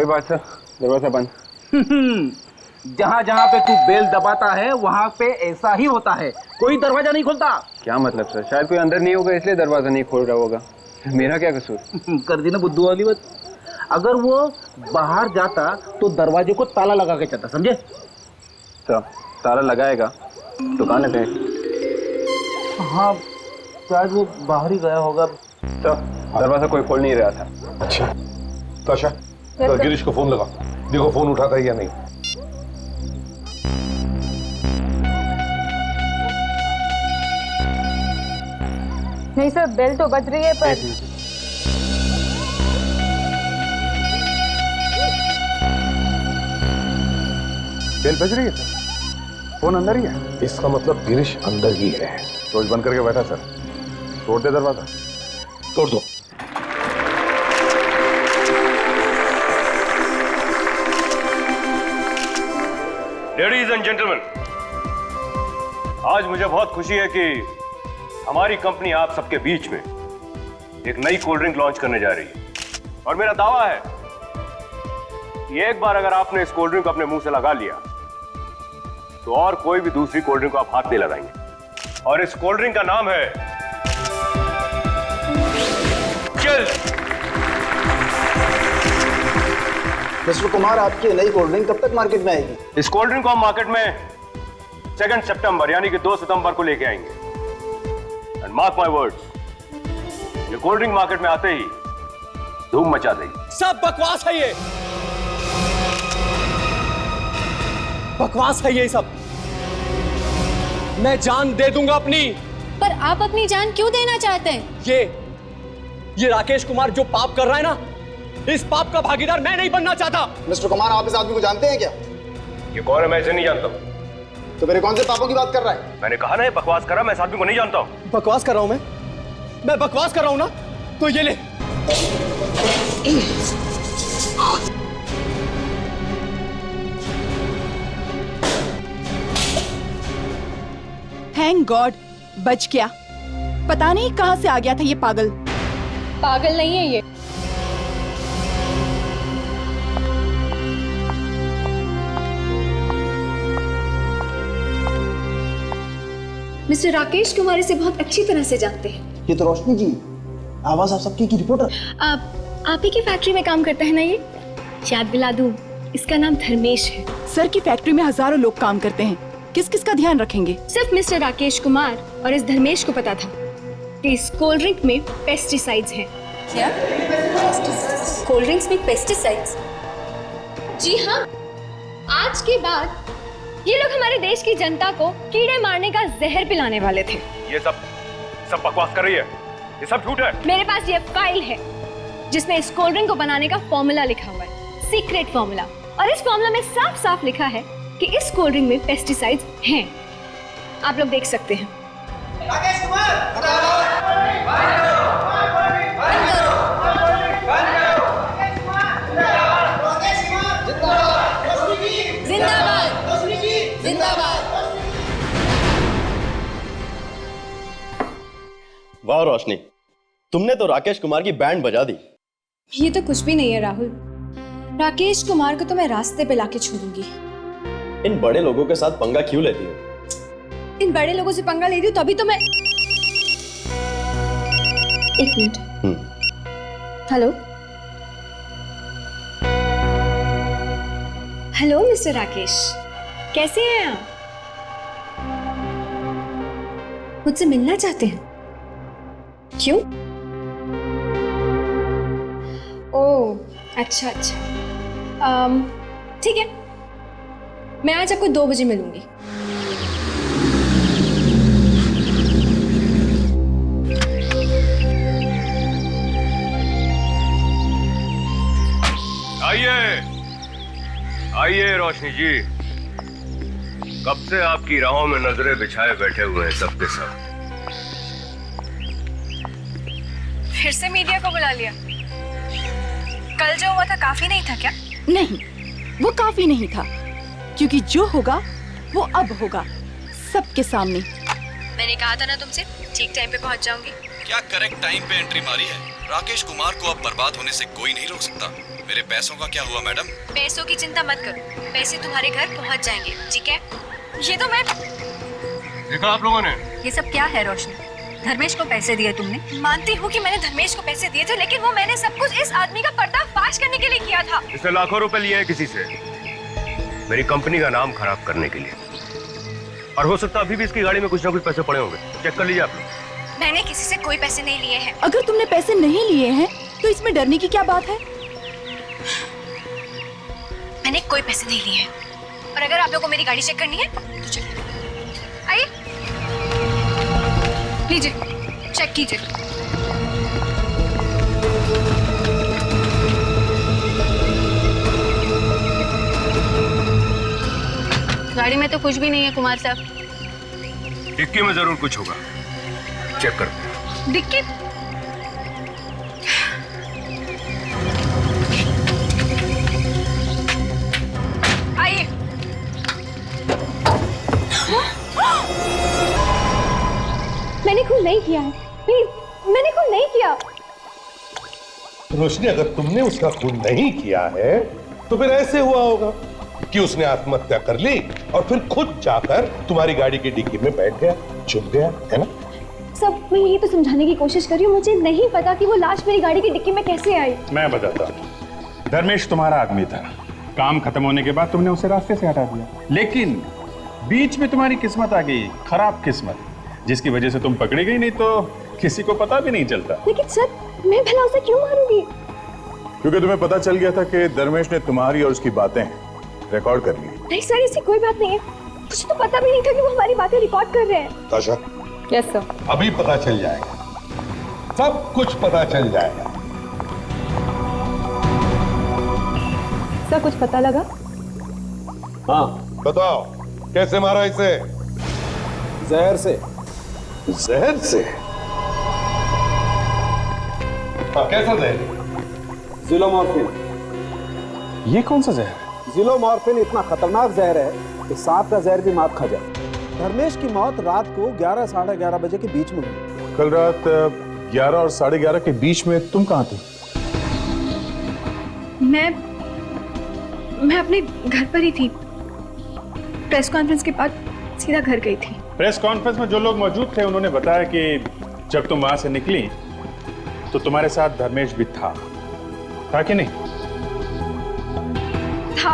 बात सर, दरवाजा बंद। जहाँ जहाँ पे तू बेल दबाता है वहाँ पे ऐसा ही होता है, कोई दरवाजा नहीं खुलता। क्या मतलब सर? शायद कोई अंदर नहीं होगा इसलिए दरवाजा नहीं खोल रहा होगा। मेरा क्या कसूर? कर दी ना बुद्धू वाली बात। अगर वो बाहर जाता तो दरवाजे को ताला लगा के जाता, समझे? तो ताला लगाएगा तो कहाँ लगे? हाँ शायद वो बाहर ही गया होगा। तो दरवाजा कोई खोल नहीं रहा था। अच्छा ताशा, तो गिरीश को फोन लगा, देखो फोन उठाता है या नहीं। नहीं सर, बेल तो बज रही है पर बेल बज रही है सर, फोन अंदर ही है। इसका मतलब गिरीश अंदर ही है। रोज बंद करके बैठा सर। तोड़ दे दरवाजा, तोड़ दो। लेडीज एंड जेंटलमैन, आज मुझे बहुत खुशी है कि हमारी कंपनी आप सबके बीच में एक नई कोल्ड ड्रिंक लॉन्च करने जा रही है। और मेरा दावा है कि एक बार अगर आपने इस कोल्ड ड्रिंक को अपने मुंह से लगा लिया तो और कोई भी दूसरी कोल्ड ड्रिंक को आप हाथ नहीं लगाएंगे। और इस कोल्ड ड्रिंक का नाम है चिल्ड। मिस्टर कुमार, आपकी नई कोल्ड ड्रिंक कब तक मार्केट में आएगी? इस कोल्ड ड्रिंक को हम मार्केट में 2 सितंबर यानी कि 2 सितंबर को लेके आएंगे। एंड मार्क माय वर्ड्स, ये कोल्ड ड्रिंक मार्केट में आते ही धूम मचा देगी। सब बकवास है ये, बकवास है ये सब। मैं जान दे दूंगा अपनी। पर आप अपनी जान क्यों देना चाहते हैं? ये राकेश कुमार जो पाप कर रहा है ना, इस पाप का भागीदार मैं नहीं बनना चाहता। मिस्टर कुमार, आप इस आदमी को जानते हैं क्या? ये कौन है? मैं इसे नहीं जानता। तो मेरे कौन से पापों की बात कर रहा है? मैंने कहा ना ये बकवास करा, मैं इस आदमी को नहीं जानता हूं। बकवास कर रहा हूं मैं बकवास कर रहा हूं ना, तो ये ले। थैंक गॉड बच गया। पता नहीं कहां से आ गया था ये पागल। पागल नहीं है ये। मिस्टर राकेश कुमार इसे बहुत अच्छी तरह से जानते हैं। ये तो रोशनी जी, आवाज आप सबकी की रिपोर्टर। आप ही की फैक्ट्री में काम करता है ना ये? याद दिला दूं, इसका नाम धर्मेश है। सर की फैक्ट्री में हजारों लोग काम करते हैं, किस किस का ध्यान रखेंगे? सिर्फ मिस्टर राकेश कुमार और इस धर्मेश को पता था कि इस कोल्ड ड्रिंक में पेस्टिसाइड्स हैं। क्या? कोल्ड ड्रिंक्स में पेस्टिसाइड्स? जी हाँ। आज के बाद ये लोग हमारे देश की जनता को कीड़े मारने का जहर पिलाने वाले थे। ये सब बकवास कर रही है, ये सब झूठ है। मेरे पास ये फाइल है जिसमें इस कोल्ड ड्रिंक को बनाने का फॉर्मूला लिखा हुआ है, सीक्रेट फॉर्मूला। और इस फॉर्मूला में साफ साफ लिखा है कि इस कोल्ड ड्रिंक में पेस्टिसाइड्स हैं। आप लोग देख सकते हैं। राकेश कुमार, वाह रोशनी, तुमने तो राकेश कुमार की बैंड बजा दी। ये तो कुछ भी नहीं है राहुल। राकेश कुमार को तो मैं रास्ते पे लाके छोड़ूंगी। इन बड़े लोगों के साथ पंगा क्यों लेती हो? इन बड़े लोगों से पंगा लेती हूँ तभी तो मैं। एक minute. Hello hello mister Rakesh, कैसे हैं आप? मुझसे मिलना चाहते हैं? क्यों? ओह अच्छा अच्छा, ठीक है, मैं आज आपको 2 बजे मिलूंगी। आइए रोशनी जी, कब से आपकी राहों में नजरें बिछाए बैठे हुए हैं सबके सब। फिर से मीडिया को बुला लिया? कल जो हुआ था काफी नहीं था क्या? नहीं, वो काफी नहीं था, क्योंकि जो होगा वो अब होगा, सबके सामने। मैंने कहा था ना तुमसे, ठीक टाइम पे पहुंच जाऊंगी। क्या करेक्ट टाइम पे एंट्री मारी है। राकेश कुमार को अब बर्बाद होने से कोई नहीं रोक सकता। मेरे पैसों का क्या हुआ मैडम? पैसों की चिंता मत करो, पैसे तुम्हारे घर पहुंच जाएंगे, ठीक है? ये तो मैं देखा आप लोगों ने? ये सब क्या है रोशनी? धर्मेश को पैसे दिए तुमने? मानती हूँ कि मैंने धर्मेश को पैसे दिए थे, लेकिन वो मैंने सब कुछ इस आदमी का पर्दाफाश करने के लिए किया था। इसने लाखों रुपए लिए हैं किसी से, मेरी कंपनी का नाम खराब करने के लिए। और हो सकता है अभी भी इसकी गाड़ी में कुछ ना कुछ पैसे पड़े होंगे, चेक कर लीजिए आप लोग। मैंने किसी से कोई पैसे नहीं लिए हैं। अगर तुमने पैसे नहीं लिए हैं तो इसमें डरने की क्या बात है? मैंने कोई पैसे नहीं लिए हैं। और अगर आप लोगों को मेरी गाड़ी चेक करनी है तो चलिए, आइए, लीजिए, चेक कीजिए। गाड़ी में तो कुछ भी नहीं है कुमार साहब। डिक्की में जरूर कुछ होगा, चेक कर। डिक्की? आइए। मैंने खून नहीं किया है, प्लीज, मैंने खून नहीं किया। रोशनी, अगर तुमने उसका खून नहीं किया है तो फिर ऐसे हुआ होगा कि उसने आत्महत्या कर ली और फिर खुद जाकर तुम्हारी गाड़ी की डिक्की में बैठ गया, छुप गया, है ना? सब मैं यही तो समझाने की कोशिश कर रही हूँ, मुझे नहीं पता कि वो लाश मेरी गाड़ी की डिक्की में कैसे आई। मैं बताता हूँ। धर्मेश तुम्हारा आदमी था, काम खत्म होने के बाद तुमने उसे रास्ते से हटा दिया, लेकिन बीच में तुम्हारी किस्मत आ गई, खराब किस्मत, जिसकी वजह से तुम पकड़ी गई, नहीं तो किसी को पता भी नहीं चलता। लेकिन सर, मैं भला उसे क्यों मारूंगी? क्योंकि तुम्हें पता चल गया था कि धर्मेश ने तुम्हारी और उसकी बातें रिकॉर्ड कर ली। नहीं सर, ऐसी कोई बात नहीं है, मुझे तो पता भी नहीं था कि वो हमारी बातें रिकॉर्ड कर रहे हैं। ताशा, यस सर। अभी पता चल जाएगा, सब कुछ पता चल जाएगा। सब कुछ पता लगा? हाँ, बताओ कैसे मारा इसे? जहर से। जहर से? हाँ, कैसा जहर? जिलोमॉर्फिन। ये कौन सा जहर? जिलोमॉर्फिन इतना खतरनाक जहर है कि सांप का जहर भी मात खा जाए। धर्मेश की मौत रात को 11 साढ़े 11 बजे के बीच में हुई। कल रात 11 और साढ़े 11 के बीच में तुम कहाँ थे? मैं अपने घर पर ही थी। प्रेस कॉन्फ्रेंस के बाद सीधा घर गई थी। प्रेस कॉन्फ्रेंस में जो लोग मौजूद थे उन्होंने बताया कि जब तुम वहां से निकली तो तुम्हारे साथ धर्मेश भी था कि नहीं? था,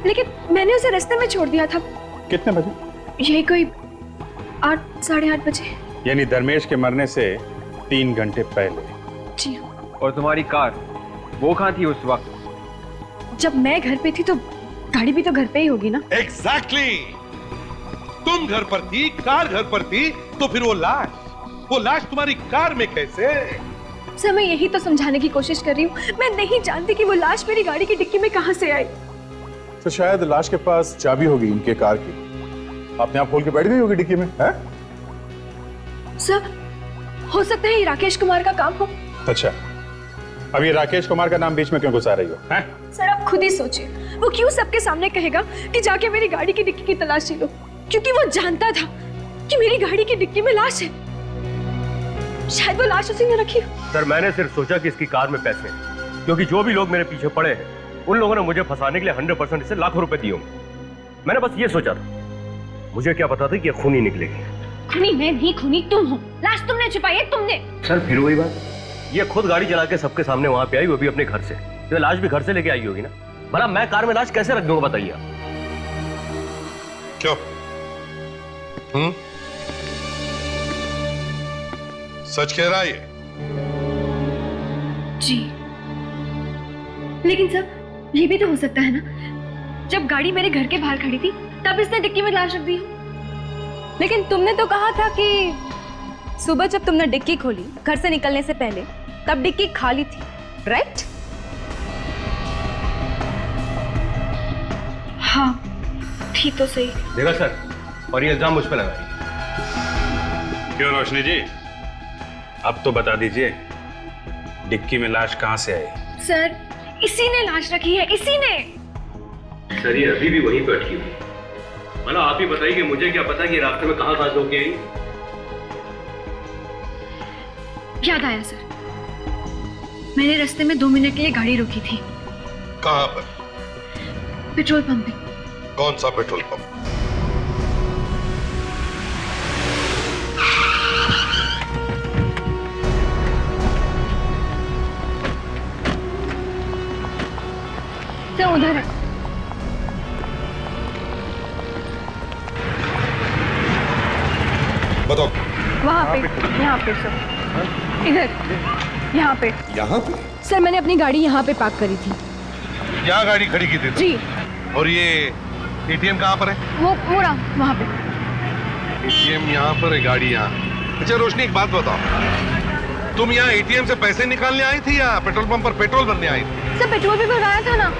लेकिन मैंने उसे रास्ते में छोड़ दिया था। कितने बजे? यही कोई 8 साढ़े 8 बजे। यानी धर्मेश के मरने से 3 घंटे पहले। जी। और तुम्हारी कार, वो कहाँ थी उस वक्त? जब मैं घर पे थी तो गाड़ी भी तो घर पे ही होगी ना? एग्जैक्टली। तुम घर पर थी, कार घर पर थी, तो फिर वो लाश तुम्हारी कार में कैसे? सर, मैं यही तो समझाने की कोशिश कर रही हूँ, मैं नहीं जानती कि वो लाश मेरी गाड़ी की डिक्की में कहाँ से आई। तो शायद लाश के पास चाबी होगी इनके कार की, आपने आप खोल के बैठ गई होगी डिक्की में, है? सर, हो सकता है ये राकेश कुमार का काम हो। अच्छा, अब ये राकेश कुमार का नाम बीच में क्यों घुसा रही हो? हैं? सर, आप खुद ही सोचिए, वो क्यों सबके सामने कहेगा कि जाके मेरी गाड़ी की डिक्की की तलाशी लो? क्योंकि वो जानता था कि मेरी गाड़ी की डिक्की में लाश है। शायद वो लाश उसी ने रखी हो। सर, मैंने सिर्फ सोचा कि इसकी कार में पैसे हैं, क्योंकि जो भी लोग मेरे पीछे पड़े हैं उन लोगों ने मुझे फंसाने के लिए 100% इसे लाखों रुपए दिए होंगे। मैंने बस ये सोचा था, मुझे क्या पता था कि ये खूनी निकलेगी। खूनी मैं नहीं, खूनी तुम हो। लाश तुमने छुपाई है, तुमने। सर, फिर वही बात, ये खुद गाड़ी चला के सबके सामने वहां पे आई, वो भी अपने घर से। तो लाश भी घर से लेके आई होगी ना? भला मैं कार में लाश कैसे रख दूंगा, बताइए आप। क्यों? सच कह रहा है ये? जी, लेकिन सर, ये भी तो हो सकता है ना, जब गाड़ी मेरे घर के बाहर खड़ी थी तब इसने डिक्की में लाश रख दी हो। लेकिन तुमने तो कहा था कि सुबह जब तुमने डिक्की खोली घर से निकलने से पहले, तब डिक्की खाली थी, राइट? हाँ, थी तो सही। देखा सर, और ये इल्जाम मुझ पे लगाइए। क्यों रोशनी जी, अब तो बता दीजिए डिक्की में लाश कहां से आई? सर, इसी ने लाश रखी है, इसी ने। सर, ये अभी भी वहीं पे अटकी हुई। भला आप ही बताइए कि मुझे क्या पता कि रास्ते में कहां होके आई? याद आया सर, मैंने रास्ते में 2 मिनट के लिए गाड़ी रोकी थी। कहाँ पर? पेट्रोल पंप पे। कौन सा पेट्रोल पंप? तो उधर है। बताओ। वहाँ पे, यहाँ पे सर, इधर, यहाँ पे। यहाँ पे? सर मैंने अपनी गाड़ी यहाँ पे पार्क करी थी। यहाँ गाड़ी खड़ी की थी? जी। और ये एटीएम कहाँ पर है? वो रहा वहाँ पे। एटीएम यहाँ पर है, गाड़ी यहाँ। अच्छा रोशनी, एक बात बताओ, तुम यहाँ एटीएम से पैसे निकालने आई थी या पेट्रोल पंप पर पेट्रोल भरने आई थी? सर पेट्रोल भी भराया था ना।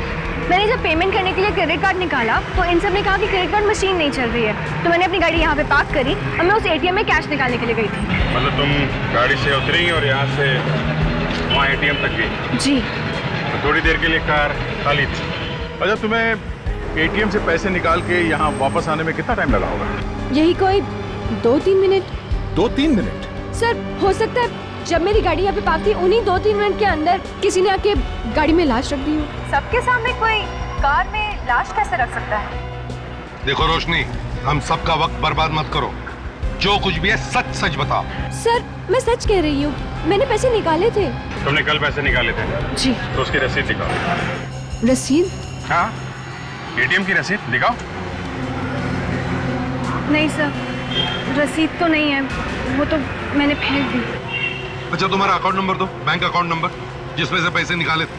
मैंने जब पेमेंट करने के लिए क्रेडिट कार्ड निकाला तो इन सब ने कहा कि क्रेडिट कार्ड मशीन नहीं चल रही है, तो मैंने अपनी गाड़ी यहाँ पे पार्क करी और मैं उस एटीएम में कैश निकालने के लिए गई थी। मतलब तुम गाड़ी से उतरी और यहाँ से वहाँ एटीएम तक गई? जी। तो थोड़ी देर के लिए कार खाली थी। अच्छा, तुम्हें एटीएम से पैसे निकाल के यहाँ वापस आने में कितना टाइम लगा होगा? यही कोई 2-3 मिनट। 2-3 मिनट? सर हो सकता है जब मेरी गाड़ी यहाँ पे पार्क थी उन्हीं 2-3 मिनट के अंदर किसी ने आके गाड़ी में लाश रख दी हो। सबके सामने कोई कार में लाश कैसे रख सकता है? देखो रोशनी, हम सबका वक्त बर्बाद मत करो, जो कुछ भी है सच सच बताओ। सर मैं सच कह रही हूँ, मैंने पैसे निकाले थे। तुमने कल पैसे निकाले थे? जी। तो उसकी रसीद दिखाओ। रसीद? हाँ, एटीएम की रसीद दिखाओ। नहीं सर, रसीद तो नहीं है, वो तो मैंने फेंक दी। अच्छा तुम्हारा अकाउंट नंबर दो, बैंक अकाउंट नंबर जिसमें से पैसे निकाले थे।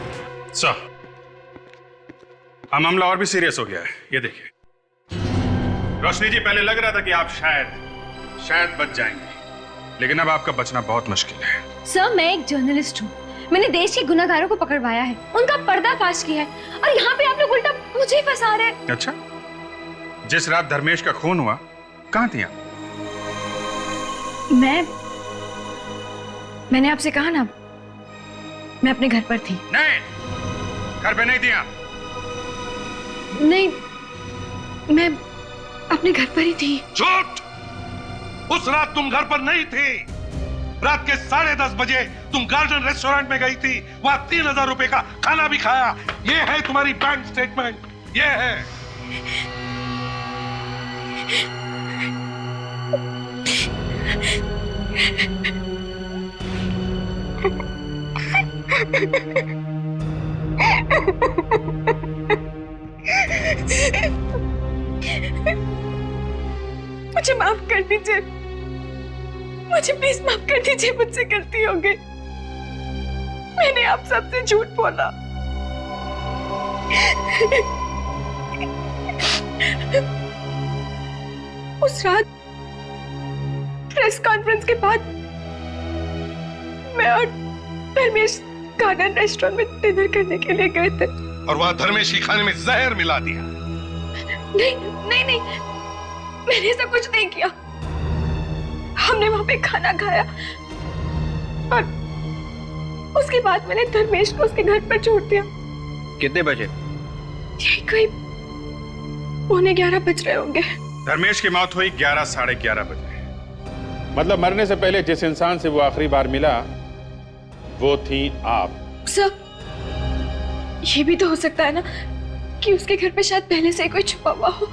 सर, मामला और भी सीरियस हो गया है, ये देखिए। रोशनी जी, पहले लग रहा था कि आप शायद बच जाएंगे, लेकिन अब आपका बचना बहुत मुश्किल है। सर मैं एक जर्नलिस्ट हूँ, मैंने देश के गुनाहगारों को पकड़वाया है, उनका पर्दाफाश किया है, और यहाँ पे आप लोग उल्टा मुझे ही फंसा रहे हैं। अच्छा, जिस रात धर्मेश का खून हुआ कहाँ थी आप? मैंने आपसे कहा ना, मैं अपने घर पर थी। नहीं, घर पे नहीं थी आप। नहीं, मैं अपने घर पर ही थी। झूठ! उस रात तुम घर पर नहीं थी। रात के 10:30 बजे तुम गार्डन रेस्टोरेंट में गई थी, वहां 3000 रुपए का खाना भी खाया। ये है तुम्हारी बैंक स्टेटमेंट, ये है। मुझे माफ कर दीजिए, मुझे प्लीज माफ कर दीजिए, मुझसे गलती हो गई। मैंने आप सबसे झूठ बोला। उस रात प्रेस कॉन्फ्रेंस के बाद मैं और धर्मेश गार्डन रेस्टोरेंट में डिनर करने के लिए गए थे, और वहां धर्मेश के खाने में जहर मिला दिया। नहीं, मैंने ऐसा कुछ नहीं किया। हमने वहां पे खाना खाया और उसके बाद मैंने धर्मेश को उसके घर पर छोड़ दिया। कितने बजे? यही कोई 11:15 बज रहे होंगे। धर्मेश की मौत हुई 11 साढ़े 11 बजे। मतलब मरने से पहले जिस इंसान से वो आखिरी बार मिला वो थी आप। सर, ये भी तो हो सकता है ना कि उसके घर पे शायद पहले से कोई छुपा हुआ हो।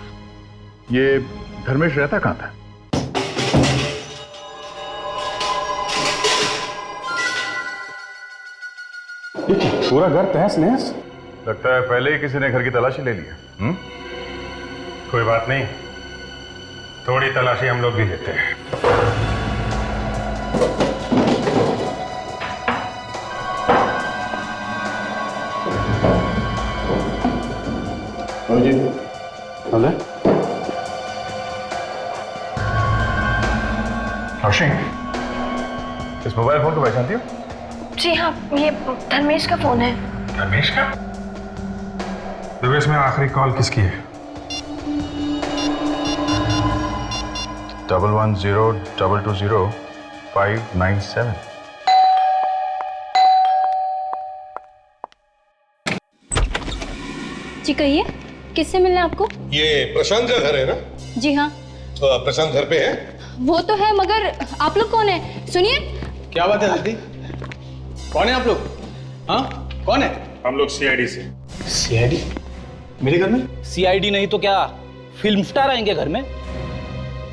ये धर्मेश रहता कहाँ था? पूरा घर तहस नहस। लगता है पहले ही किसी ने घर की तलाशी ले लिया। कोई बात नहीं, थोड़ी तलाशी हम लोग भी लेते हैं। जी रोशनी, इस मोबाइल फोन को पहचानती हो? जी हाँ, ये धर्मेश का फोन है। धर्मेश का? दिवेश में आखिरी कॉल किसकी है? 110220597। जी कहिए, किससे मिलना है आपको? ये प्रशांत का घर है ना? जी हाँ। तो प्रशांत घर पे है? वो तो है, मगर आप लोग कौन है? सुनिए। क्या बात है दीदी, कौन है आप लोग? हाँ कौन है? हम लोग सीआईडी से। सीआईडी? मेरे घर में? सीआईडी नहीं तो क्या फिल्म स्टार आएंगे घर में?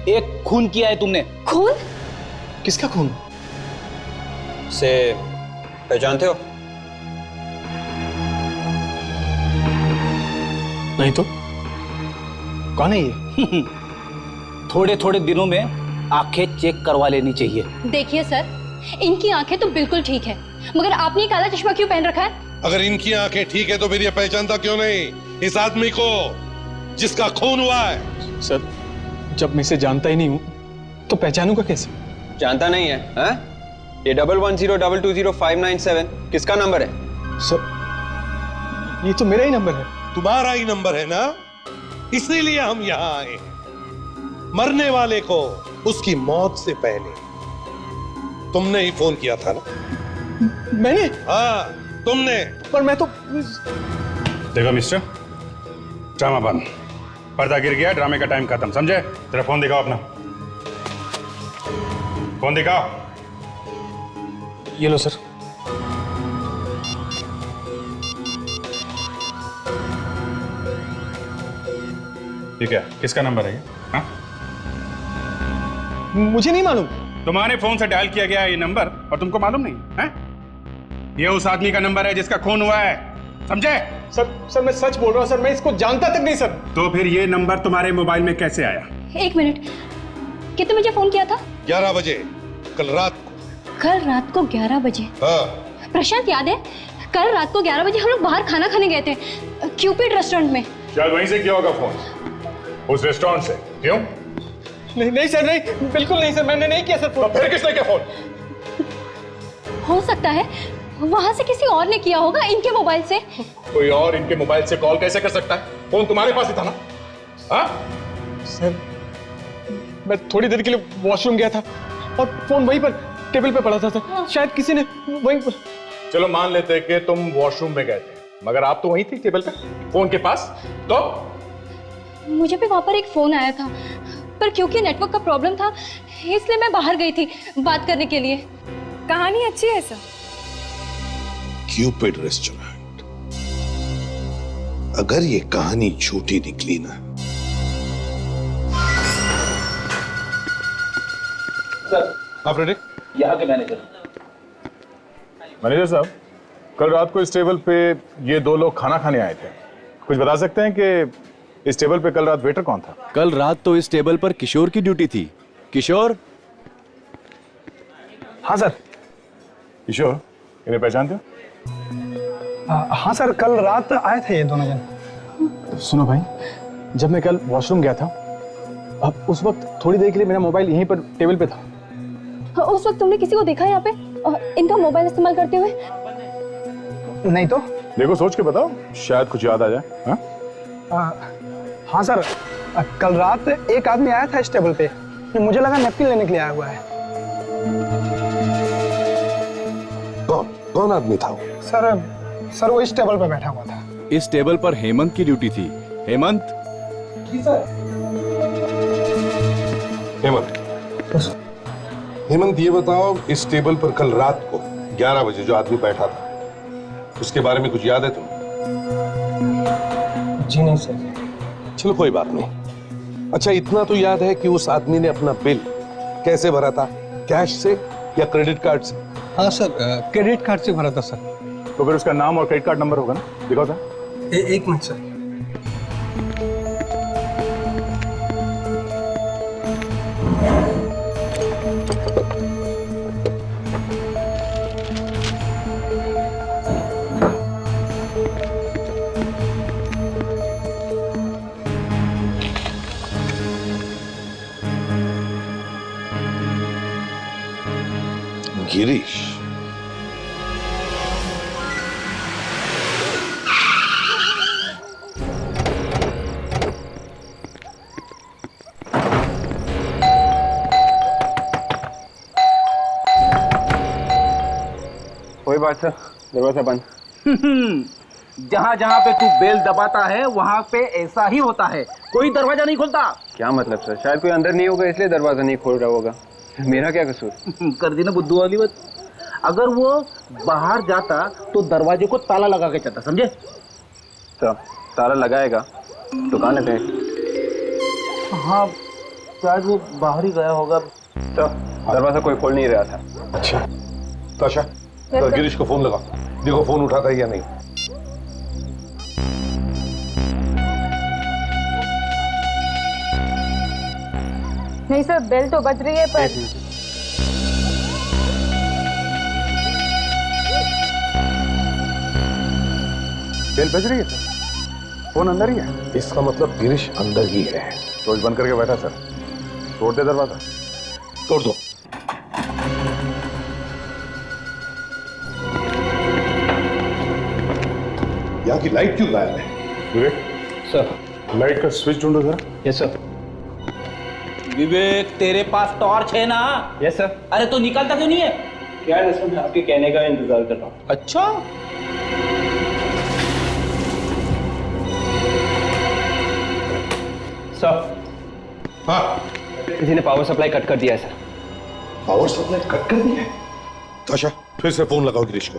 एक खून किया है तुमने। खून? किसका खून? से पहचानते हो? नहीं तो कौन है ये? थोड़े थोड़े दिनों में आंखें चेक करवा लेनी चाहिए। देखिए सर, इनकी आंखें तो बिल्कुल ठीक है, मगर आपने ये काला चश्मा क्यों पहन रखा है? अगर इनकी आंखें ठीक है तो फिर ये पहचानता क्यों नहीं इस आदमी को जिसका खून हुआ है? सर, जब मैं इसे जानता ही नहीं हूं तो पहचानूंगा कैसे? जानता नहीं है? हाँ? ये 1102205997 किसका नंबर है? सर, ये तो मेरा ही नंबर है। तुम्हारा ही नंबर है ना, इसीलिए हम यहाँ आए हैं। मरने वाले को उसकी मौत से पहले तुमने ही फोन किया था ना? मैंने? हाँ तुमने। पर मैं तो देखो मिस्टर, ड्रामा बंद, पर्दा गिर गया, ड्रामे का टाइम खत्म, समझे? तेरा फोन दिखाओ अपना, फोन दिखाओ। ये लो सर। ठीक है, किसका नंबर है ये? हाँ? मुझे नहीं मालूम। तुम्हारे फोन से डायल किया गया ये नंबर और तुमको मालूम नहीं है? ये उस आदमी का नंबर है जिसका खून हुआ है, समझे? सर मैं सच बोल रहा हूँ सर, मैं इसको जानता तक नहीं सर। तो फिर ये नंबर तुम्हारे मोबाइल में कैसे आया? एक मिनट, कितने बजे फोन किया था? 11 बजे कल रात को। कल रात को 11 बजे? हाँ। प्रशांत याद है, कल रात को 11 बजे हम लोग बाहर खाना खाने गए थे क्यूपिड रेस्टोरेंट में। शायद वहीं से किया होगा फोन, उस रेस्टोरेंट से। क्यों? नहीं सर, नहीं, बिल्कुल नहीं सर, मैंने नहीं किया सर फोन। तो फिर किसने किया फोन? हो सकता है वहां से किसी और ने किया होगा, इनके मोबाइल से। कोई और इनके मोबाइल से कॉल कैसे कर सकता है? फोन तुम्हारे पास ही था ना? हाँ? सर, मैं थोड़ी देर के लिए वॉशरूम गया था और फोन वहीं पर टेबल पे पड़ा था सर। शायद किसी ने वहीं पर। चलो मान लेते हैं कि तुम वॉशरूम में गए थे, मगर आप तो वहीं थी टेबल पे, फोन के पास। तो मुझे भी वहां पर एक फोन आया था, पर क्योंकि नेटवर्क का प्रॉब्लम था इसलिए मैं बाहर गई थी बात करने के लिए। कहानी अच्छी है सर। क्यूपिड रेस्टोरेंट, अगर ये कहानी झूठी निकली ना। सर, आप रेडी? यहाँ के मैनेजर। मैनेजर साहब, कल रात को इस टेबल पे ये दो लोग खाना खाने आए थे, कुछ बता सकते हैं कि इस टेबल पे कल रात वेटर कौन था? कल रात तो इस टेबल पर किशोर की ड्यूटी थी। किशोर? हाँ सर। किशोर, इन्हें पहचानते हो? हाँ सर, कल रात आए थे ये दोनों जन। सुनो भाई, जब मैं कल वॉशरूम गया था, अब उस वक्त थोड़ी देर के लिए मेरा मोबाइल यहीं पर टेबल पे था। उस वक्त तुमने किसी को देखा यहाँ पे इनका मोबाइल इस्तेमाल करते हुए? नहीं तो। देखो सोच के बताओ, शायद कुछ याद आ जाए। हाँ? हाँ सर, कल रात एक आदमी आया था इस टेबल पे, मुझे लगा नैपकिन लेने के लिए आया हुआ है। कौन आदमी था वो? सर वो इस टेबल पे बैठा हुआ था। इस टेबल पर हेमंत की ड्यूटी थी। हेमंत? जी सर। हेमंत, ये बताओ, इस टेबल पर कल रात को 11 बजे जो आदमी बैठा था, उसके बारे में कुछ याद है तुम्हें? जी नहीं सर। चलो कोई बात नहीं। अच्छा, इतना तो याद है कि उस आदमी ने अपना बिल कैसे भरा था, कैश से या क्रेडिट कार्ड से? हाँ सर, क्रेडिट कार्ड से भरा था सर। तो फिर उसका नाम और क्रेडिट कार्ड नंबर होगा ना? दिखाओ सर। एक मिनट सर। गिरीश, कोई बात सर, दरवाजा बंद। जहाँ जहाँ पे तू बेल दबाता है वहाँ पे ऐसा ही होता है, कोई दरवाजा नहीं खोलता। क्या मतलब सर? शायद कोई अंदर नहीं होगा इसलिए दरवाजा नहीं खोल रहा होगा। मेरा क्या कसूर? कर दी ना बुद्धू वाली बात। अगर वो बाहर जाता तो दरवाजे को ताला लगा के जाता, समझे? तो ताला लगाएगा तो कहाँ पे? हाँ शायद वो बाहर ही गया होगा। तो दरवाजा कोई खोल नहीं रहा था। अच्छा तो अच्छा, तो गिरीश को फोन लगा, देखो फोन उठाता है या नहीं। नहीं सर, बेल तो बज रही है पर बेल बज रही है सर, फोन अंदर ही है। इसका मतलब गिरीश अंदर ही है। रोज बंद करके बैठा सर, तोड़ दे दरवाजा। तोड़ दो। यहाँ की लाइट क्यों गायब है? विवेक सर। लाइट का स्विच ढूंढो जरा। Yes sir. विवेक तेरे पास टॉर्च है ना? Yes sir. अरे तो निकालता क्यों नहीं है? क्या है इसमें, आपके कहने का इंतजार कर रहा हूँ। अच्छा सर। हाँ किसी ने पावर सप्लाई कट कर दिया है सर। पावर सप्लाई कट कर दिया है? तो अच्छा फिर से फोन लगाओ गिरीश को।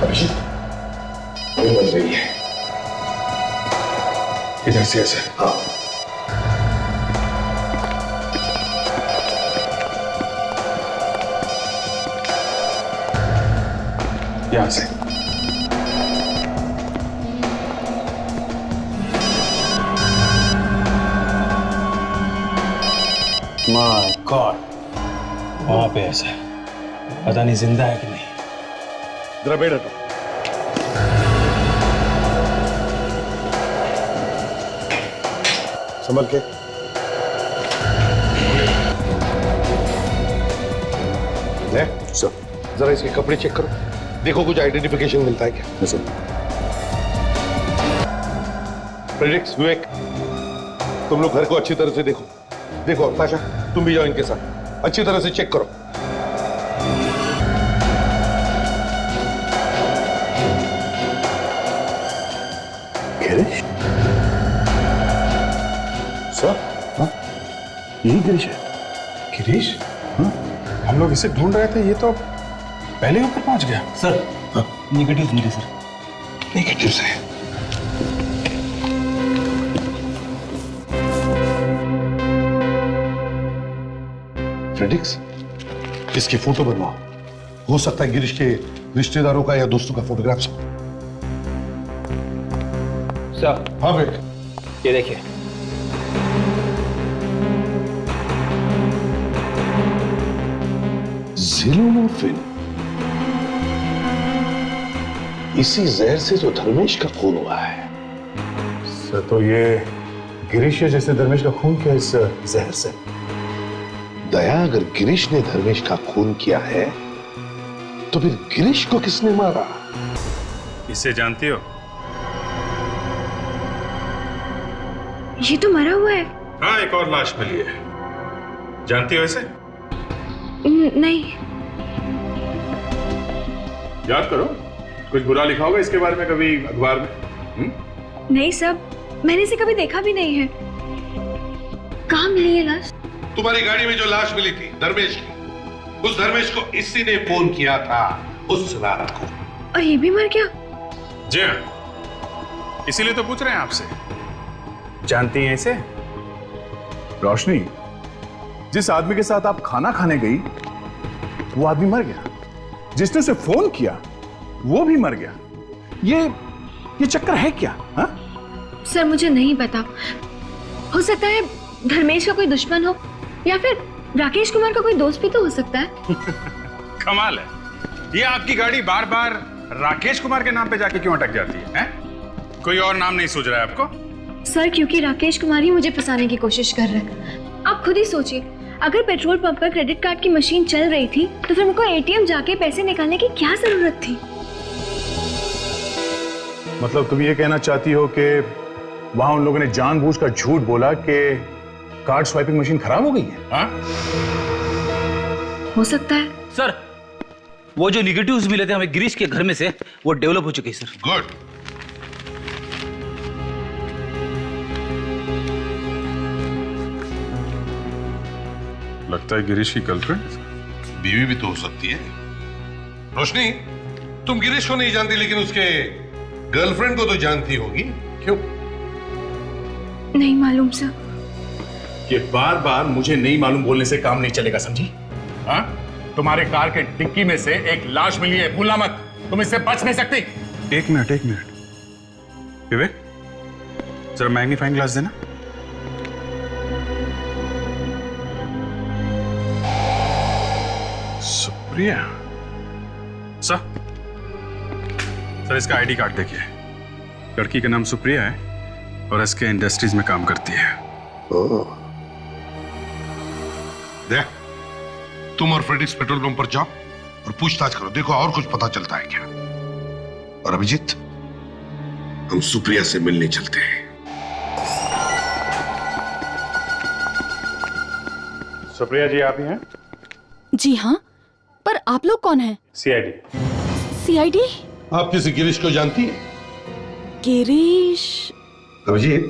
अभिजीत वही बज रही है। इधर से ऐसे। हाँ यहां से। माय गॉड, वहां पे ऐसा पता नहीं जिंदा है कि नहीं। जरा बैठ हटो। संभल के। ले सर, जरा इसके कपड़े चेक करो, देखो कुछ आइडेंटिफिकेशन मिलता है क्या? सर। फ्रेडरिक्स, विवेक, तुम लोग घर को अच्छी तरह से देखो। देखो ताशा, तुम भी जाओ इनके साथ, अच्छी तरह से चेक करो। गिरीश? सर, हाँ? यही गिरीश है। गिरीश? हाँ? हम लोग इसे ढूंढ रहे थे, ये तो पहले ऊपर पहुंच गया। सर, नेगेटिव मिले सर। नेगेटिव है। फ्रेडिक्स, इसकी फोटो बनवाओ। हो सकता है गिरीश के रिश्तेदारों का या दोस्तों का फोटोग्राफ्स हो। सर। हाँ बेट, ये देखिए। ज़िलोमोर्फिन। इसी जहर से तो धर्मेश का खून हुआ है। सर तो ये गिरीश है जैसे धर्मेश का खून किया इस जहर से। दया, अगर गिरीश ने धर्मेश का खून किया है तो फिर गिरीश को किसने मारा? इसे जानती हो? ये तो मरा हुआ है। हाँ, एक और लाश मिली है। जानती हो इसे? नहीं। याद करो, कुछ बुरा लिखा होगा इसके बारे में कभी अखबार में? नहीं सब, मैंने इसे कभी देखा भी नहीं है। कहाँ मिली है लाश? तुम्हारी गाड़ी में जो लाश मिली थी धर्मेश की, उस धर्मेश को इसी ने फोन किया था उस रात को। और ये भी मर गया? जी हाँ, इसीलिए तो पूछ रहे हैं आपसे। जानती हैं इसे? रोशनी, जिस आदमी के साथ आप खाना खाने गई वो आदमी मर गया, जिसने उसे फोन किया वो भी मर गया। ये चक्कर है क्या? हा? सर मुझे नहीं पता, हो सकता है धर्मेश का कोई दुश्मन हो या फिर राकेश कुमार का कोई दोस्त भी तो हो सकता है। कमाल है, ये आपकी गाड़ी बार बार राकेश कुमार के नाम पे जाके क्यों अटक जाती है, हैं? कोई और नाम नहीं सूझ रहा है आपको? सर क्योंकि राकेश कुमार ही मुझे फंसाने की कोशिश कर रहे हैं। आप खुद ही सोचिए, अगर पेट्रोल पंप पर क्रेडिट कार्ड की मशीन चल रही थी तो फिर मुझको एटीएम जाके पैसे निकालने की क्या जरूरत थी? मतलब तुम ये कहना चाहती हो कि वहां उन लोगों ने जानबूझकर झूठ बोला कि कार्ड स्वाइपिंग मशीन खराब हो गई है? हाँ? हो सकता है। सर, वो जो निगेटिव्स मिले थे हमें गिरीश के घर में से, वो डेवलप हो चुके हैं सर। गुड। लगता है गिरीश की गर्लफ्रेंड। बीवी भी तो हो सकती है। रोशनी, तुम गिरीश को नहीं जानती लेकिन उसके गर्लफ्रेंड को तो जानती होगी, क्यों? नहीं मालूम सर। ये बार बार मुझे नहीं मालूम बोलने से काम नहीं चलेगा, समझी? हाँ? तुम्हारे कार के डिक्की में से एक लाश मिली है, भूलना मत। तुम इससे बच नहीं सकती। एक मिनट विवेक, जरा मैग्नीफाइंग ग्लास देना। सुप्रिया सर इसका आईडी कार्ड देखिए। लड़की का नाम सुप्रिया है और एसके इंडस्ट्रीज में काम करती है। देख, तुम और फ्रेडिक्स पेट्रोल पंप पर जाओ और पूछताछ करो, देखो और कुछ पता चलता है क्या। और अभिजीत, हम सुप्रिया से मिलने चलते हैं। सुप्रिया जी, आप ही हैं? जी हाँ, पर आप लोग कौन हैं? सीआईडी। सीआईडी? आप किसी गिरीश को जानती हैं? गिरीश? अभिजीत,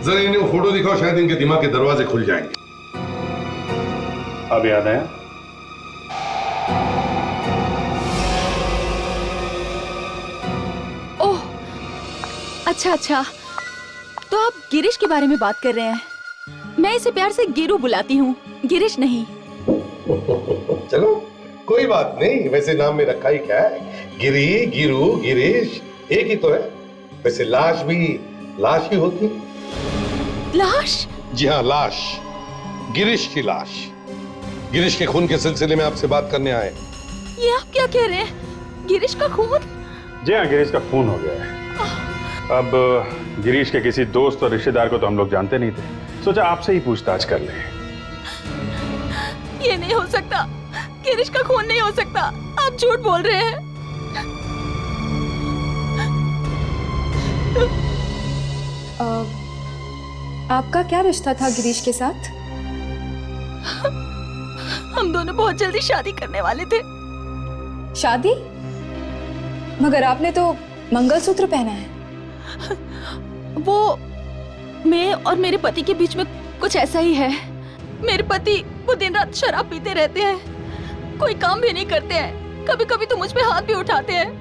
जरा इन्हें वो फोटो दिखाओ, शायद इनके दिमाग के दरवाजे खुल जाएंगे। अब याद आया? ओह, अच्छा, तो आप गिरीश के बारे में बात कर रहे हैं। मैं इसे प्यार से गिरू बुलाती हूँ, गिरीश नहीं। चलो कोई बात नहीं, वैसे नाम में रखा ही क्या है, गिरी, गिरू, गिरीश एक ही तो है। वैसे लाश भी लाश ही होती है। लाश? जी हाँ, लाश, गिरीश की लाश। गिरीश के खून के सिलसिले में आपसे बात करने आए। ये आप क्या कह रहे हैं? गिरीश का खून? जी हाँ, गिरीश का खून हो गया है। अब गिरीश के किसी दोस्त और रिश्तेदार को तो हम लोग जानते नहीं थे, सोचा आपसे ही पूछताछ कर लें। ये नहीं हो सकता, गिरीश का खून नहीं हो सकता, आप झूठ बोल रहे हैं। आपका क्या रिश्ता था गिरीश के साथ? हम दोनों बहुत जल्दी शादी करने वाले थे। शादी? मगर आपने तो मंगलसूत्र पहना है। वो मैं और मेरे पति के बीच में कुछ ऐसा ही है। मेरे पति वो दिन रात शराब पीते रहते हैं, कोई काम भी नहीं करते हैं, कभी कभी तो मुझ पे हाथ भी उठाते हैं।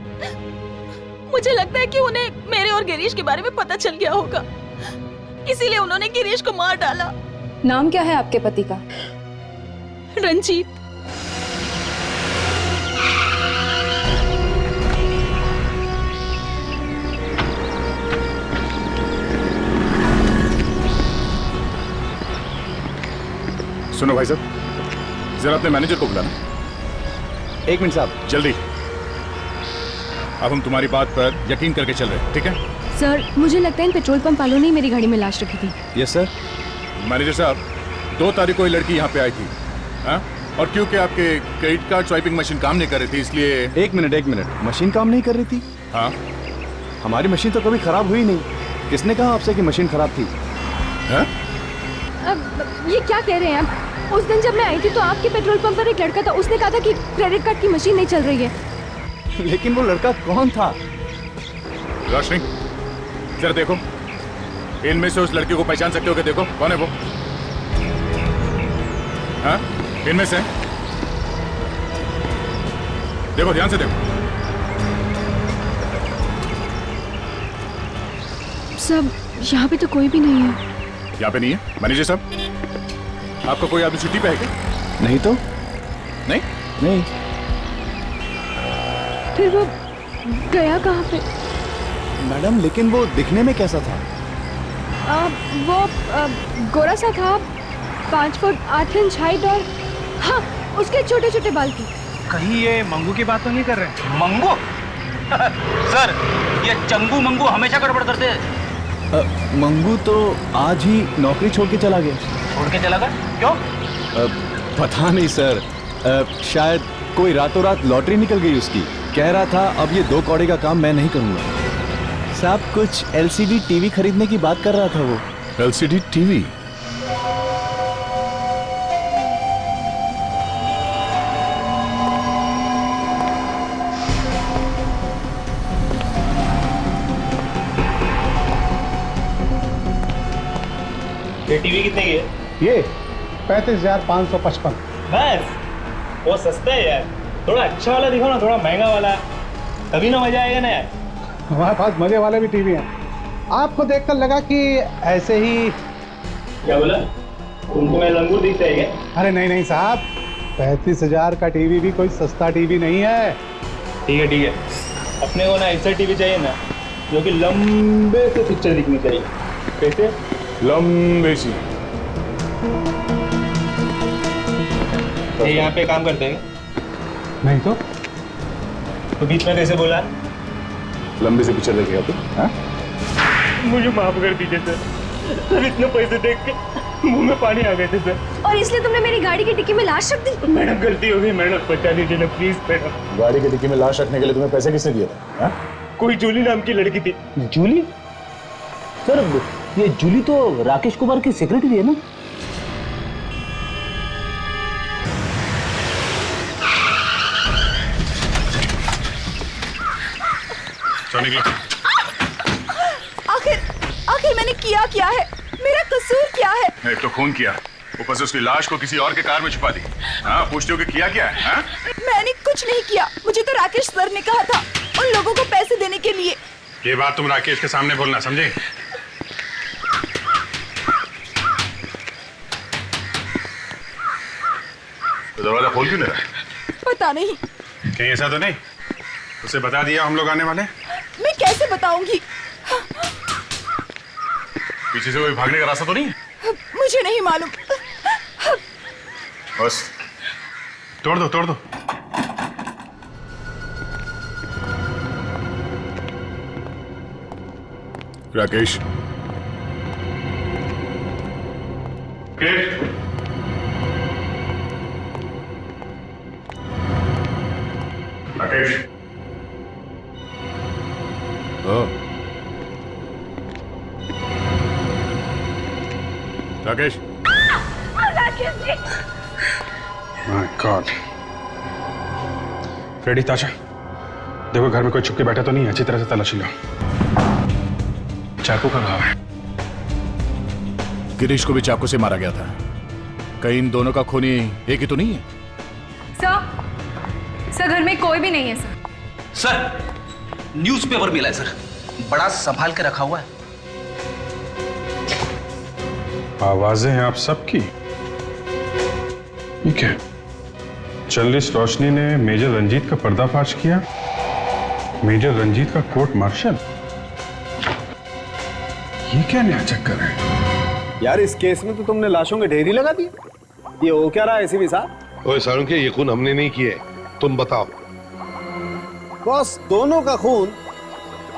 मुझे लगता है कि उन्हें मेरे और गिरीश के बारे में पता चल गया होगा, इसीलिए उन्होंने गिरीश को मार डाला। नाम क्या है आपके पति का? रंजीत। सुनो भाई साहब, जरा अपने मैनेजर को बुलाना। एक मिनट साहब, जल्दी। अब हम तुम्हारी बात पर यकीन करके चल रहे हैं, ठीक है? सर, मुझे लगता है इन पेट्रोल पंप वालों ने ही मेरी गाड़ी में लाश रखी थी। Yes sir. मैनेजर साहब, 2 तारीख को ये लड़की यहाँ पे आई थी, हाँ? और क्योंकि आपके क्रेडिट कार्ड स्वाइपिंग मशीन काम नहीं कर रही थी, इसलिए। एक मिनट, मशीन काम नहीं कर रही थी? हाँ। हमारी मशीन तो कभी खराब हुई नहीं। किसने कहा आपसे कि मशीन खराब थी? हाँ? अब ये क्या कह रहे हैं आप? उस दिन जब मैं आई थी तो आपके पेट्रोल पंप पर एक लड़का था, उसने कहा था कि क्रेडिट कार्ड की मशीन नहीं चल रही है। लेकिन वो लड़का कौन था? रोशनी, जरा देखो, इनमें से उस लड़की को पहचान सकते हो क्या? देखो कौन है वो? हाँ, इनमें से देखो, ध्यान से देखो। सब यहाँ पे तो कोई भी नहीं है। यहाँ पे नहीं है? मैनेजर साहब, आपका कोई आदमी छुट्टी पे है क्या? नहीं तो। नहीं। फिर वो गया कहाँ पे? मैडम, लेकिन वो दिखने में कैसा था? वो गोरा सा था, 5 फुट 8 इंच हाइट और हाँ, उसके छोटे छोटे बाल थे। कहीं ये मंगू की बात तो नहीं कर रहे? मंगू? सर, ये चंगू मंगू हमेशा गड़बड़ करते हैं। मंगू तो आज ही नौकरी छोड़ के चला गया। छोड़ के चला गया? क्यों? पता नहीं सर, शायद कोई रातों रात लॉटरी निकल गई उसकी। कह रहा था अब ये 2 कौड़े का काम मैं नहीं करूंगा। साहब, कुछ LCD टीवी खरीदने की बात कर रहा था वो। LCD TV? ये टीवी कितने की है? ये 35,555। बस वो सस्ता है यार, थोड़ा अच्छा वाला दिखाओ ना, थोड़ा महंगा वाला, तभी ना मजा आएगा ना यार। हमारे पास मजे वाले भी टीवी हैं। आपको देखकर लगा कि ऐसे ही। क्या बोला? तुमको मैं लंगूर दिखता है क्या? अरे नहीं नहीं साहब, 35,000 का टीवी भी कोई सस्ता टीवी नहीं है। ठीक है, अपने को ना ऐसा टीवी चाहिए ना जो कि लंबे से पिक्चर दिखनी चाहिए। कैसे? लंबे सी। ये यहाँ पे काम करते हैं? नहीं तो बीच में कैसे बोला? लंबे से पिक्चर देखेगा तू? हाँ? मुझे माफ कर दीजिए सर, इतने पैसे देख के मुंह में पानी आ गए थे सर। और इसलिए तुमने मेरी गाड़ी की डिक्की में लाश रख दी? मैडम गलती हो गई मैडम, बचा लीजिए ना प्लीज मैडम। गाड़ी की डिक्की में लाश रखने के लिए तुम्हें पैसे किसने दिए थे? हाँ? कोई जूली नाम की लड़की थी। जूली? सर ये जूली तो राकेश कुमार की सेक्रेटरी है ना? आखिर मैंने किया क्या है? मेरा कसूर क्या है? एक तो खून किया, ऊपर से उसकी लाश को किसी और के कार में छुपा दी। हाँ, पूछते हो कि किया क्या है? हाँ? मैंने कुछ नहीं किया, मुझे तो राकेश सर ने कहा था उन लोगों को पैसे देने के लिए। ये बात तुम राकेश के सामने बोलना, समझे? तो दरवाजा खोल क्यों नहीं रहा? पता नहीं। कहीं ऐसा तो नहीं उसे बता दिया हम लोग आने वाले? मैं कैसे बताऊंगी? पीछे से कोई भागने का रास्ता तो नहीं है? मुझे नहीं मालूम। बस तोड़ दो। Rakesh, Rakesh, Rakesh. My God. Freddie, Tasha, देखो घर में कोई छुप के बैठा तो नहीं है, अच्छी तरह से तलाशी लो। चाकू का घाव है। गिरीश को भी चाकू से मारा गया था। कहीं इन दोनों का खूनी एक ही तो नहीं है? सर घर में कोई भी नहीं है सर। सर न्यूज़पेपर मिला है सर, बड़ा संभाल के रखा हुआ है। आवाजें हैं आप सबकी। ठीक है, जर्नलिस्ट रोशनी ने मेजर रंजीत का पर्दाफाश किया। मेजर रंजीत का कोर्ट मार्शल, ये क्या नया चक्कर है? यार इस केस में तो तुमने लाशों के ढेर ही लगा दिए। ये हो क्या रहा है एसीपी साहब? ओए सारुंके, ये खून हमने नहीं किए, तुम बताओ। बॉस, दोनों का खून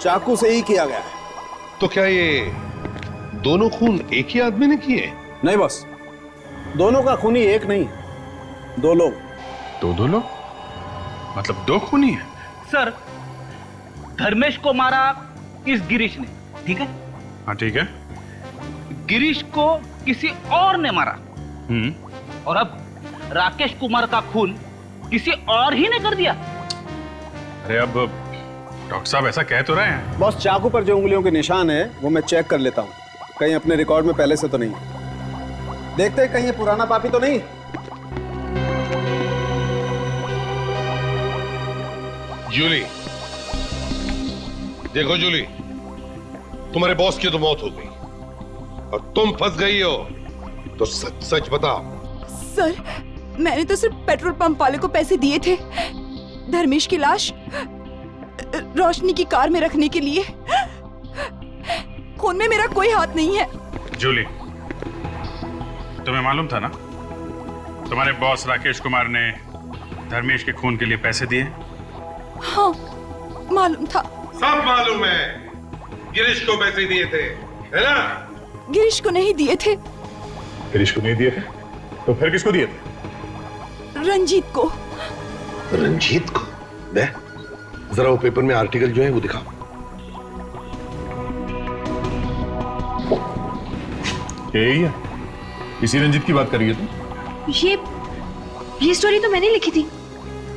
चाकू से ही किया गया है। तो क्या ये दोनों खून एक ही आदमी ने किए? नहीं बॉस, दोनों का खूनी एक नहीं, दो लोग। दो लोग? मतलब दो खूनी है? सर धर्मेश को मारा इस गिरीश ने, ठीक है? हाँ ठीक है। गिरीश को किसी और ने मारा, और अब राकेश कुमार का खून किसी और ही ने कर दिया। अरे अब डॉक्टर साहब ऐसा कह तो रहे हैं। बॉस, चाकू पर जो उंगलियों के निशान है वो मैं चेक कर लेता हूँ, कहीं अपने रिकॉर्ड में पहले से तो नहीं। देखते हैं कहीं ये पुराना पापी तो नहीं। जूली, देखो जूली, तुम्हारे बॉस की तो मौत हो गई और तुम फंस गई हो, तो सच सच बताओ। सर मैंने तो सिर्फ पेट्रोल पंप वाले को पैसे दिए थे धर्मेश की लाश रोशनी की कार में रखने के लिए। खून में मेरा कोई हाथ नहीं है। जूली, तुम्हें मालूम था ना तुम्हारे बॉस राकेश कुमार ने धर्मेश के खून के लिए पैसे दिए? हाँ मालूम था। सब मालूम है, गिरीश को पैसे दिए थे, है ना? गिरीश को नहीं दिए थे। गिरीश को नहीं दिए थे तो फिर किसको दिए थे? रंजीत को। रंजीत को? दे जरा वो पेपर में आर्टिकल जो है वो दिखाओ। यही है, इसी रंजीत की बात करिए तुम? ये स्टोरी तो मैंने लिखी थी,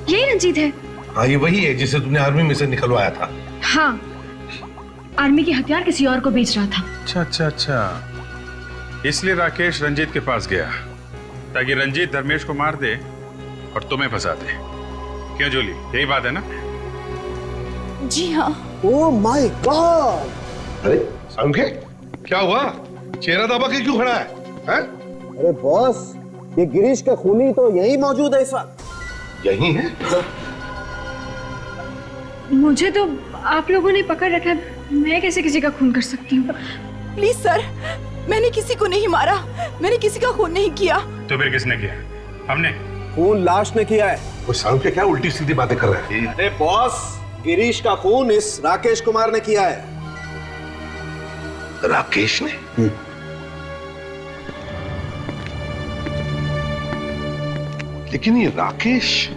यही रंजीत है। हाँ ये वही है जिसे तुमने आर्मी में से निकलवाया था। हाँ, आर्मी के हथियार किसी और को बेच रहा था। अच्छा, इसलिए राकेश रंजीत के पास गया। ताकि रंजीत धर्मेश को मार दे और तुम्हें फंसा दे। क्यों जूली, यही बात है ना? जी हाँ। Oh my God! अरे समझे क्या हुआ? चेहरा दबा के क्यों खड़ा है? अरे बॉस, ये गिरीश का खूनी तो यही मौजूद है इस वक्त। यही है? मुझे तो आप लोगों ने पकड़ रखा है, मैं कैसे किसी का खून कर सकती हूँ? प्लीज सर, मैंने किसी को नहीं मारा, मैंने किसी का खून नहीं किया। तो फिर किसने किया? हमने। खून लाश ने किया है। वो सामने क्या उल्टी सीधी बातें कर रहे हैं? अरे बॉस, गिरीश का खून इस राकेश कुमार ने किया है। राकेश ने? लेकिन ये राकेश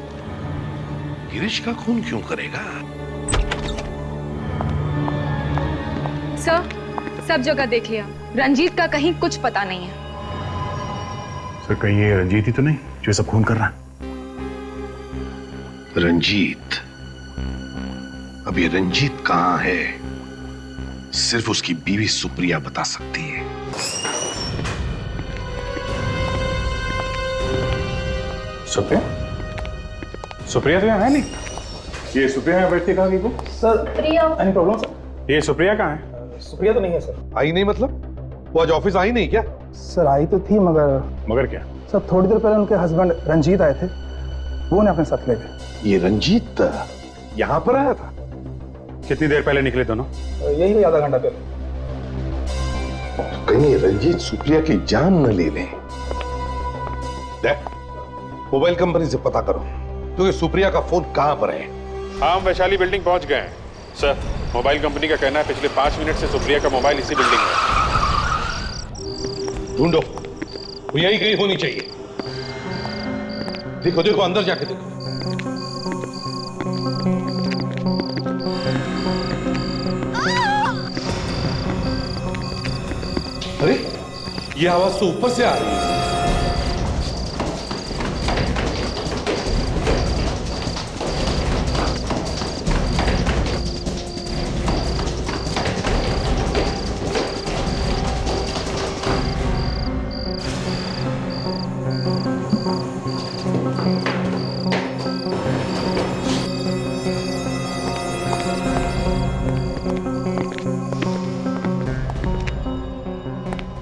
गिरीश का खून क्यों करेगा? सर, सब जगह देख लिया, रंजीत का कहीं कुछ पता नहीं है। सर कहीं ये रंजीत ही तो नहीं जो सब खून कर रहा है? रंजीत? अब ये रंजीत कहां है, सिर्फ उसकी बीवी सुप्रिया बता सकती है। सुप्रिया? सुप्रिया तो यहाँ है नहीं। ये सुप्रिया यहाँ बैठती कहाँ गई वो? Sir, any problem sir? ये सुप्रिया कहाँ है? सुप्रिया तो नहीं है सर। आई नहीं मतलब? वो आज ऑफिस आई नहीं क्या? सर आई तो थी, मगर क्या? सर थोड़ी देर पहले उनके हस्बैंड रंजीत आए थे, वो उन्हें अपने साथ ले गए। ये रंजीत यहाँ पर आया था? कितनी देर पहले निकले दोनों? यही आधा घंटा पहले। कहीं रंजीत सुप्रिया की जान न ले लें। देख, मोबाइल कंपनी से पता करो तो ये सुप्रिया का फोन कहां पर है। हाँ, हम वैशाली बिल्डिंग पहुंच गए हैं सर। मोबाइल कंपनी का कहना है पिछले 5 मिनट से सुप्रिया का मोबाइल इसी बिल्डिंग में है। ढूंढो, वो यही कहीं होनी चाहिए। देखो देखो, अंदर जाके देखो। अरे ये आवाज तो ऊपर से आ रही है।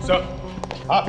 सर, आप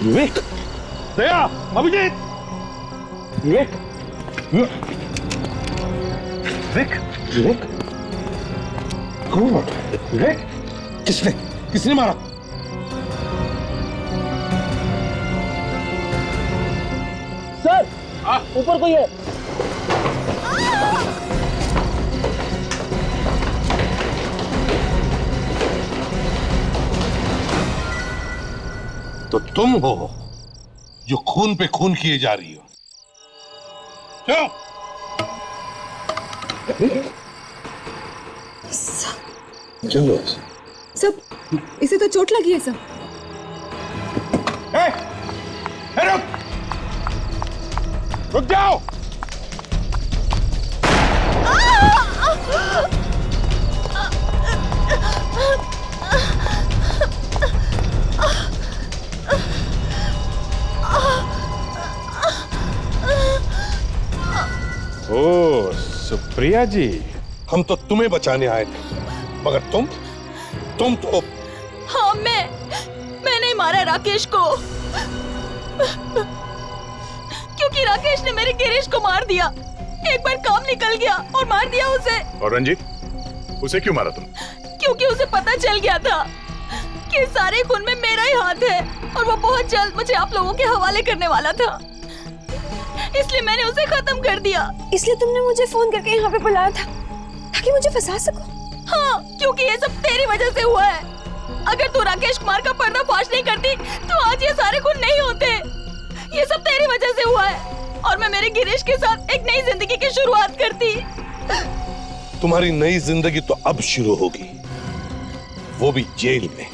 विवेक, दया, अभिजीत, विवेक, विवेक, विवेक, गॉड, विवेक, किसने मारा? सर, ऊपर कोई है। तो तुम हो जो खून पे खून किए जा रही हो। क्यों? चलो सब, इसे तो चोट लगी है सब। रुक जाओ। ओ सुप्रिया जी, हम तो तुम्हें बचाने आए थे, मगर तुम तो। हाँ, मैंने मारा राकेश को, क्योंकि राकेश ने मेरे गिरीश को मार दिया। एक बार काम निकल गया और मार दिया उसे। और रंजीत, उसे क्यों मारा तुम? क्योंकि उसे पता चल गया था कि सारे खून में मेरा ही हाथ है और वो बहुत जल्द मुझे आप लोगों के हवाले करने वाला था, इसलिए मैंने उसे खत्म कर दिया। इसलिए तुमने मुझे फोन करके यहाँ पे बुलाया था ताकि मुझे फंसा सको? हाँ, क्योंकि ये सब तेरी वजह से हुआ है। अगर तू राकेश कुमार का पर्दाफाश नहीं करती तो आज ये सारे खून नहीं होते। ये सब तेरी वजह से हुआ है और मैं मेरे गिरीश के साथ एक नई जिंदगी की शुरुआत करती। तुम्हारी नई जिंदगी तो अब शुरू होगी, वो भी जेल में।